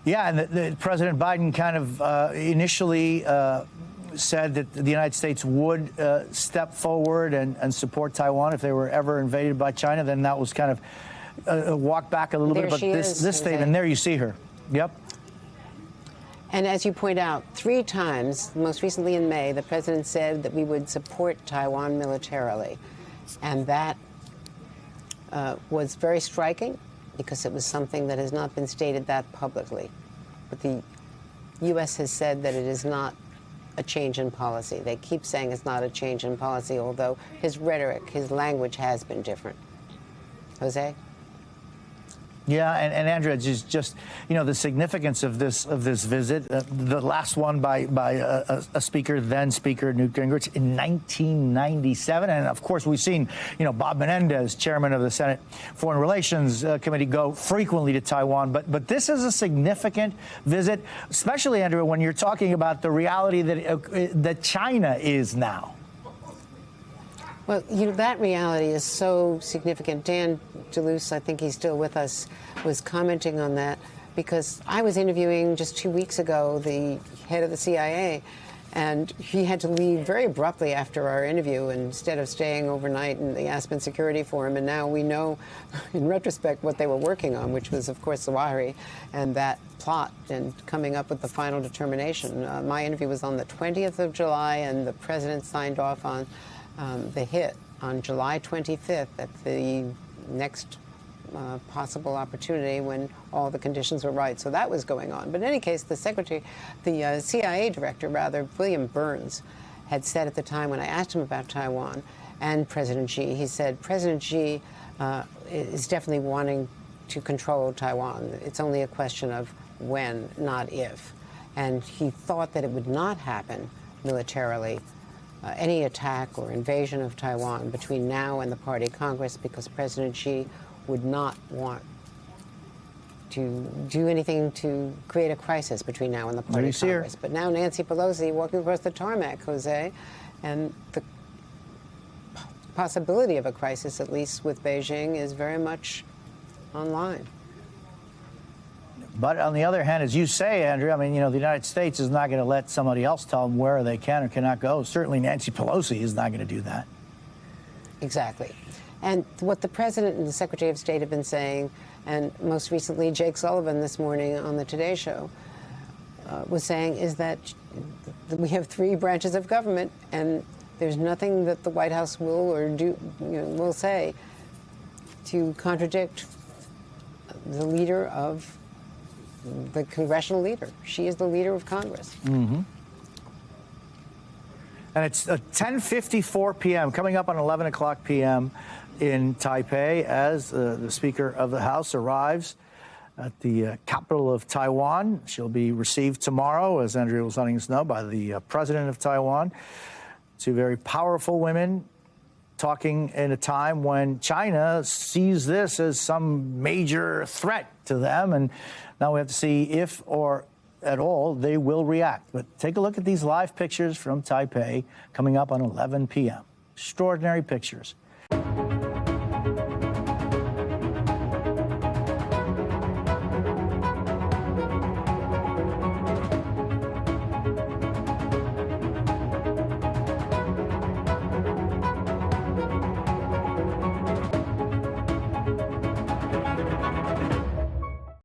Yeah, and President Biden kind of initially said that the United States would step forward and support Taiwan if they were ever invaded by China. Then that was kind of a walk back a little bit. But this statement, there you see her. Yep. And as you point out, 3 times, most recently in May, the president said that we would support Taiwan militarily. And that was very striking because it was something that has not been stated that publicly. But the U.S. has said that it is not a change in policy. They keep saying it's not a change in policy, although his rhetoric, his language has been different. Jose? Yeah, and Andrea, just you know, the significance of this visit, the last one by a speaker, then Speaker Newt Gingrich, in 1997, and of course we've seen, you know, Bob Menendez, chairman of the Senate Foreign Relations Committee, go frequently to Taiwan. But this is a significant visit, especially, Andrea, when you're talking about the reality that China is now. Well, you know, that reality is so significant. Dan DeLuce, I think he's still with us, was commenting on that because I was interviewing just 2 weeks ago the head of the CIA, and he had to leave very abruptly after our interview instead of staying overnight in the Aspen Security Forum. And now we know, in retrospect, what they were working on, which was, of course, Zawahiri and that plot and coming up with the final determination. My interview was on the 20th of July, and the president signed off on the hit on July 25th at the next possible opportunity when all the conditions were right. So that was going on. But in any case, the CIA director, William Burns, had said at the time when I asked him about Taiwan and President Xi, he said President Xi is definitely wanting to control Taiwan. It's only a question of when, not if. And he thought that it would not happen militarily, any attack or invasion of Taiwan between now and the Party Congress, because President Xi would not want to do anything to create a crisis between now and the Party Congress. But now Nancy Pelosi walking across the tarmac, Jose, and the possibility of a crisis, at least with Beijing, is very much online. But on the other hand, as you say, Andrea, I mean, you know, the United States is not going to let somebody else tell them where they can or cannot go. Certainly Nancy Pelosi is not going to do that. Exactly. And what the president and the Secretary of State have been saying, and most recently Jake Sullivan this morning on the Today Show was saying, is that we have 3 branches of government, and there's nothing that the White House will or do, will say to contradict the leader of the congressional leader. She is the leader of Congress. Mm-hmm. And it's 10:54 p.m., coming up on 11 o'clock p.m. in Taipei as the Speaker of the House arrives at the capital of Taiwan. She'll be received tomorrow, as Andrea was letting us know, by the President of Taiwan. 2 very powerful women talking in a time when China sees this as some major threat to them. And now we have to see if or at all they will react. But take a look at these live pictures from Taipei coming up on 11 p.m. Extraordinary pictures.